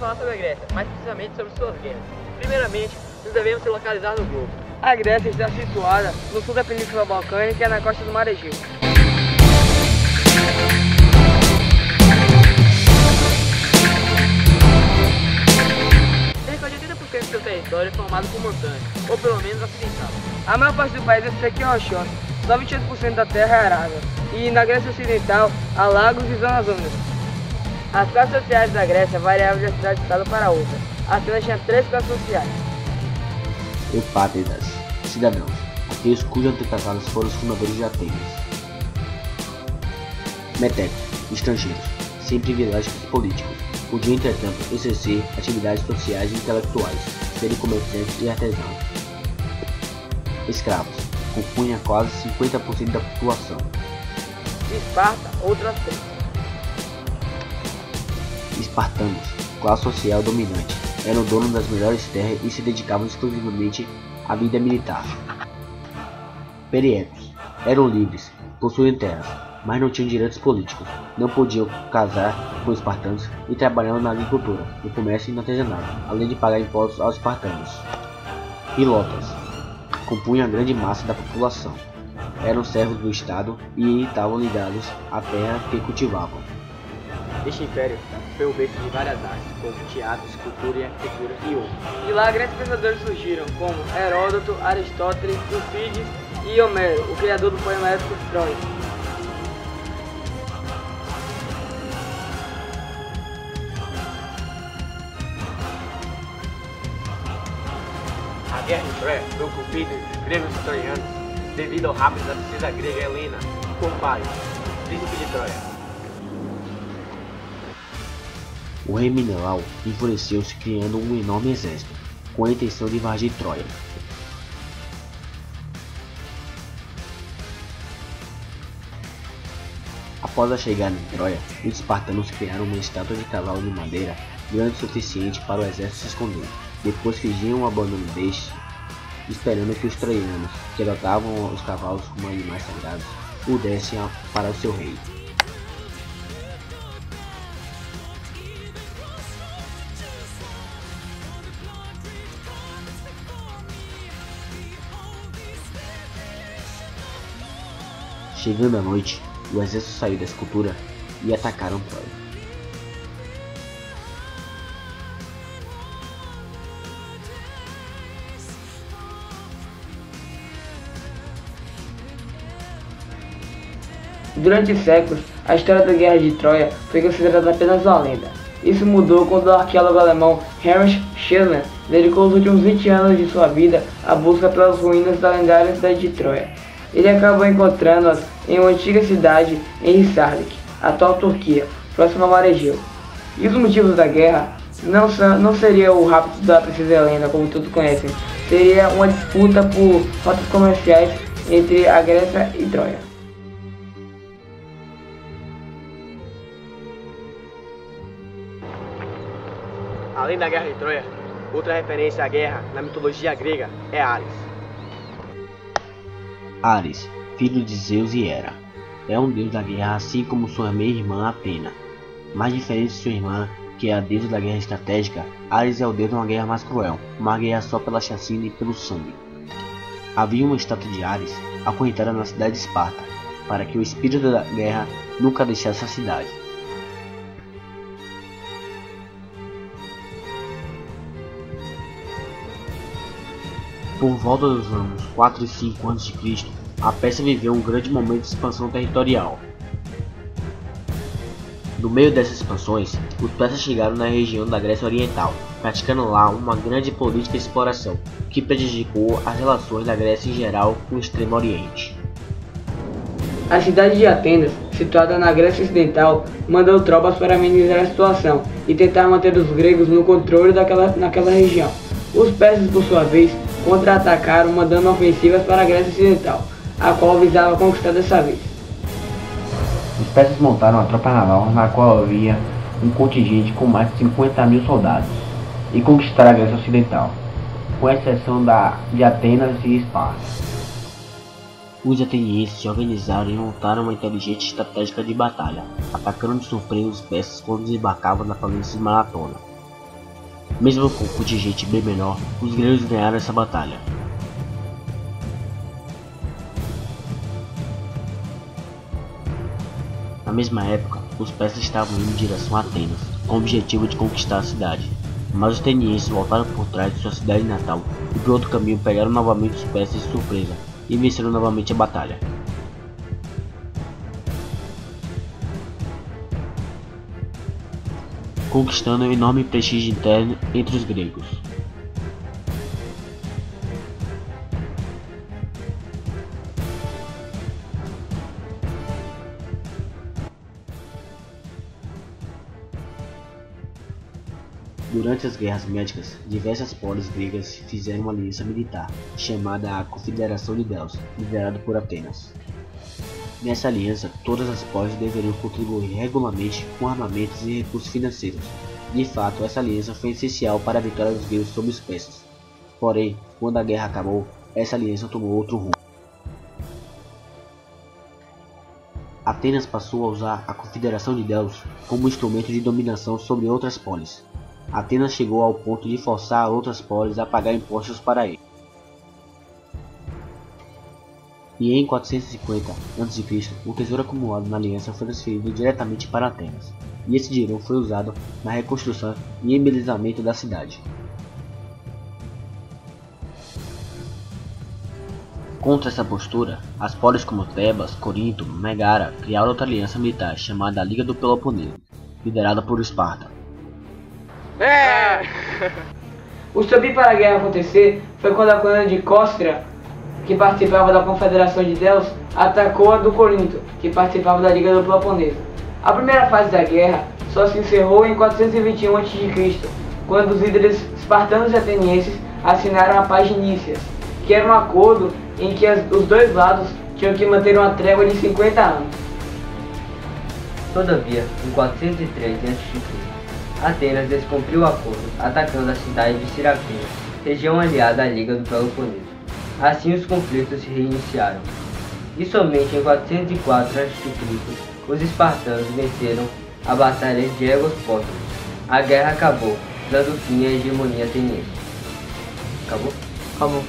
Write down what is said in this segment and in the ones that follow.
falar sobre a Grécia, mais precisamente sobre suas guerras. Primeiramente, nos devemos se localizar no globo. A Grécia está situada no sul da Península Balcânica e na costa do Mar Egeu. Cerca de 80% do seu território é formado por montanhas, ou pelo menos acidentado. A maior parte do país é seca e rochosa, só 28% da terra é arável, e na Grécia Ocidental há lagos e zonas úmidas. As classes sociais da Grécia variavam de uma cidade-estado para outra. Atenas tinha 3 classes sociais. Eupátridas, cidadãos, aqueles cujos antepassados foram os fundadores de Atenas. Metecos, estrangeiros, sem privilégios políticos, podiam entretanto exercer atividades sociais e intelectuais, serem comerciantes e artesãos. Escravos, compunham quase 50% da população. Esparta, outras 3. Espartanos, classe social dominante, eram donos das melhores terras e se dedicavam exclusivamente à vida militar. Periecos, eram livres, possuíam terras, mas não tinham direitos políticos, não podiam casar com espartanos e trabalhavam na agricultura, no comércio e no artesanato, além de pagar impostos aos espartanos. Pilotas, compunham a grande massa da população, eram servos do Estado e estavam ligados à terra que cultivavam. Este império foi o berço de várias artes, como teatro, escultura e arquitetura e outros. E lá grandes pensadores surgiram, como Heródoto, Aristóteles, Tucídides e Homero, o criador do poema épico Troia. A guerra de Troia foi ocorrida entre gregos e troianos devido ao rapto da princesa grega Helena por Paris, príncipe de Troia. O rei Menelau enfureceu-se criando um enorme exército, com a intenção de invadir Troia. Após a chegada em Troia, os espartanos criaram uma estátua de cavalo de madeira grande o suficiente para o exército se esconder. Depois fingiam o abandono deste, esperando que os troianos, que adotavam os cavalos como animais sagrados, o dessem para o seu rei. Chegando à noite, o exército saiu da escultura e atacaram Troia. Durante séculos, a história da Guerra de Troia foi considerada apenas uma lenda. Isso mudou quando o arqueólogo alemão Heinrich Schliemann dedicou os últimos 20 anos de sua vida à busca pelas ruínas da lendária cidade de Troia. Ele acabou encontrando-as em uma antiga cidade em Hisarlik, atual Turquia, próximo ao Mar Egeu. E os motivos da guerra não seria o rapto da princesa Helena, como todos conhecem, seria uma disputa por rotas comerciais entre a Grécia e Troia. Além da guerra de Troia, outra referência à guerra na mitologia grega é Ares. Ares, filho de Zeus e Hera, é um deus da guerra assim como sua meia-irmã Atena. Mais diferente de sua irmã, que é a deusa da guerra estratégica, Ares é o deus de uma guerra mais cruel, uma guerra só pela chacina e pelo sangue. Havia uma estátua de Ares acorrentada na cidade de Esparta, para que o espírito da guerra nunca deixasse a cidade. Por volta dos anos 4 e 5 a.C., a Pérsia viveu um grande momento de expansão territorial. No meio dessas expansões, os persas chegaram na região da Grécia Oriental, praticando lá uma grande política de exploração, que prejudicou as relações da Grécia em geral com o Extremo Oriente. A cidade de Atenas, situada na Grécia Ocidental, mandou tropas para amenizar a situação e tentar manter os gregos no controle naquela região. Os persas, por sua vez, contra-atacaram mandando ofensivas para a Grécia Ocidental, a qual visava conquistar dessa vez. Os persas montaram uma tropa naval na qual havia um contingente com mais de 50 mil soldados e conquistaram a Grécia Ocidental, com exceção de Atenas e Esparta. Os atenienses se organizaram e montaram uma inteligente estratégia de batalha, atacando de surpresa os persas quando desembarcavam na planície de Maratona. Mesmo com um contingente bem menor, os gregos ganharam essa batalha. Na mesma época, os persas estavam indo em direção a Atenas, com o objetivo de conquistar a cidade. Mas os atenienses voltaram por trás de sua cidade natal e por outro caminho pegaram novamente os persas de surpresa e venceram novamente a batalha. Conquistando um enorme prestígio interno entre os gregos. Durante as guerras médicas, diversas polis gregas fizeram uma aliança militar, chamada a Confederação de Delos, liderada por Atenas. Nessa aliança, todas as polis deveriam contribuir regularmente com armamentos e recursos financeiros. De fato, essa aliança foi essencial para a vitória dos gregos sobre os persas. Porém, quando a guerra acabou, essa aliança tomou outro rumo. Atenas passou a usar a Confederação de Delos como instrumento de dominação sobre outras polis. Atenas chegou ao ponto de forçar outras polis a pagar impostos para ele. E em 450 a.C., o tesouro acumulado na aliança foi transferido diretamente para Atenas, e esse dinheiro foi usado na reconstrução e embelezamento da cidade. Contra essa postura, as polis como Tebas, Corinto, Megara criaram outra aliança militar chamada a Liga do Peloponeso, liderada por Esparta. O estopim para a guerra acontecer foi quando a colônia de Cóstria, que participava da Confederação de Delos, atacou a do Corinto, que participava da Liga do Peloponeso. A primeira fase da guerra só se encerrou em 421 a.C., quando os líderes espartanos e atenienses assinaram a Paz de Nícias, que era um acordo em que os dois lados tinham que manter uma trégua de 50 anos. Todavia, em 403 a.C., Atenas descumpriu o acordo, atacando a cidade de Sirafina, região aliada à Liga do Peloponeso. Assim os conflitos se reiniciaram. E somente em 404 a.C., os espartanos venceram a Batalha de Aegospótamo. A guerra acabou, dando fim à hegemonia ateniense. Acabou? Acabou.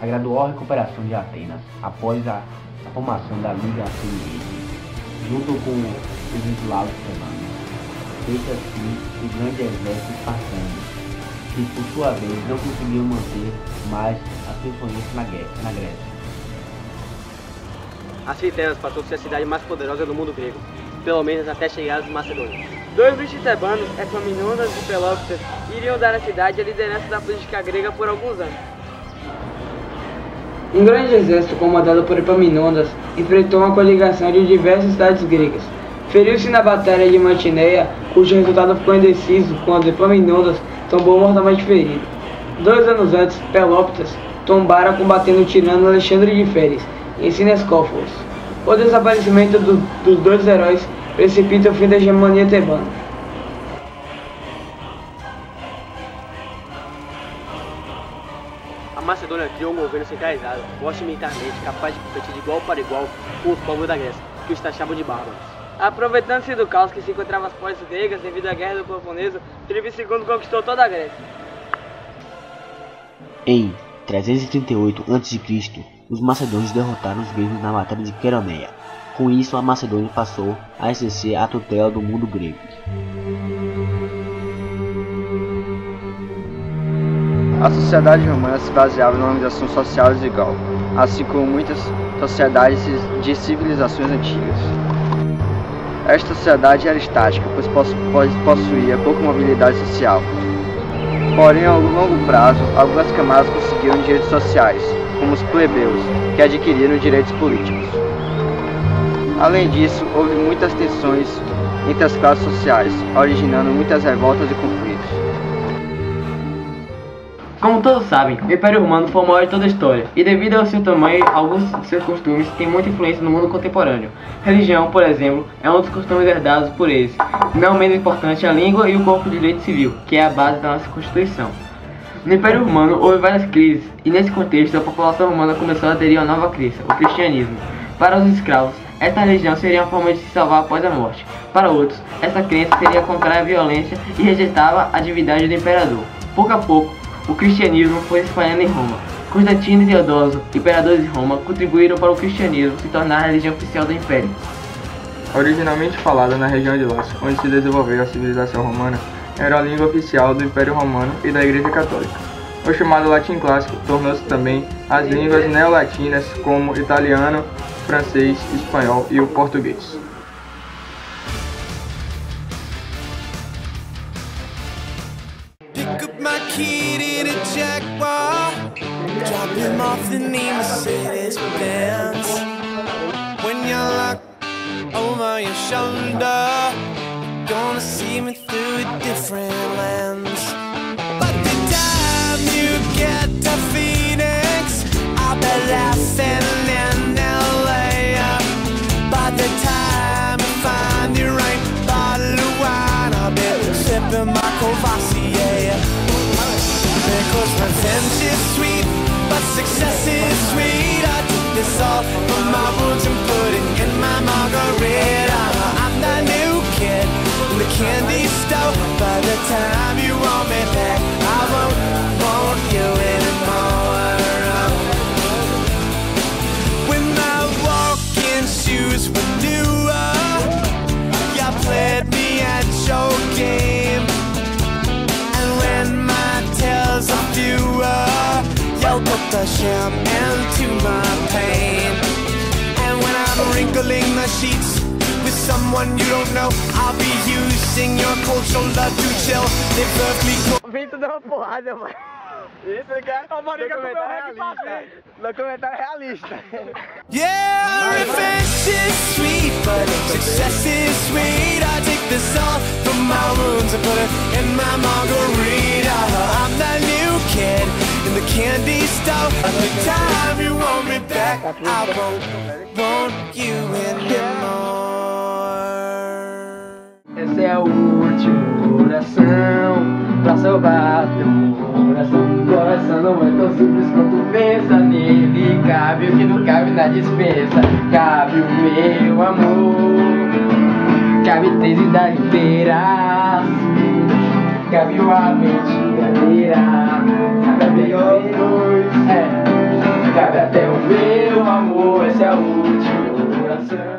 A gradual recuperação de Atenas após a formação da Liga Ateniense, junto com os eslavos romanos, fez assim o grande exército espartano, que por sua vez não conseguiu manter mais a sua influência na Grécia. Assim Tebas passou a ser a cidade mais poderosa do mundo grego, pelo menos até chegar aos macedônios. Dois bichos tebanos, Epaminondas e Pelópidas, iriam dar à cidade a liderança da política grega por alguns anos. Um grande exército comandado por Epaminondas enfrentou uma coligação de diversas cidades gregas. Feriu-se na Batalha de Mantineia, cujo resultado ficou indeciso quando Epaminondas tombou mortalmente ferido. 2 anos antes, Pelópidas tombara combatendo o tirano Alexandre de Féris, em Cinescóforos. O desaparecimento dos dois heróis precipita o fim da hegemonia tebana. A Macedônia criou um governo centralizado, forte militarmente, capaz de competir de igual para igual com os povos da Grécia, que os taxavam de bárbaros. Aproveitando-se do caos que se encontrava as polis gregas devido à guerra do Peloponeso, Filipe II conquistou toda a Grécia. Em 338 a.C., os macedônios derrotaram os gregos na Batalha de Queroneia. Com isso, a Macedônia passou a exercer a tutela do mundo grego. A sociedade romana se baseava numa organização social desigual, assim como muitas sociedades de civilizações antigas. Esta sociedade era estática, pois possuía pouca mobilidade social. Porém, a longo prazo, algumas camadas conseguiram direitos sociais, como os plebeus, que adquiriram direitos políticos. Além disso, houve muitas tensões entre as classes sociais, originando muitas revoltas e conflitos. Como todos sabem, o Império Romano foi o maior de toda a história, e devido ao seu tamanho, alguns de seus costumes têm muita influência no mundo contemporâneo. Religião, por exemplo, é um dos costumes herdados por eles. Não menos importante a língua e o corpo de direito civil, que é a base da nossa Constituição. No Império Romano houve várias crises, e nesse contexto a população romana começou a aderir a uma nova crença, o cristianismo. Para os escravos, essa religião seria uma forma de se salvar após a morte. Para outros, essa crença seria contrária à violência e rejeitava a divindade do imperador. Pouco a pouco, o cristianismo foi se espalhando em Roma. Constantino e Teodósio, imperadores de Roma, contribuíram para o cristianismo se tornar a religião oficial do império. Originalmente falada na região de Lácio, onde se desenvolveu a civilização romana, era a língua oficial do Império Romano e da Igreja Católica. O chamado latim clássico tornou-se também as línguas neolatinas como o italiano, francês, espanhol e o português. Over your shoulder, gonna see me through a different lens. But the time you get to Phoenix, I'll be laughing in LA. By the time I find the right bottle of wine, I'll be sipping my Courvoisier. Because revenge is sweet, but success is sweet. I took this all from my wounds and put it in my margarita. I'm that new kid in the candy store. By the time you want me back, I won't want you anymore. When my walking shoes were newer, you played me at your game. And when my tales are fewer, you put the sham into my pain. And when I'm wrinkling the sheets with someone you don't know, I'll be using your cold shoulder to chill. They perfectly cold. Vem tu dar uma porrada, mano. Isso aqui é documentário realista. Yeah, revenge is sweet, but success is sweet. I take this all from my wounds and put it in my margarita. I'm that new kid in the candy store. At the time you want me back, I won't want you anymore. Essa é a última oração pra salvar teu coração. Coração não é tão simples quanto pensa nele. Cabe o que não cabe na dispensa. Cabe o meu amor. Cabe 3 vidas inteiras. Cabe uma mentiradeira. Cabe os dois. Cabe até o meu amor. Essa é a última oração.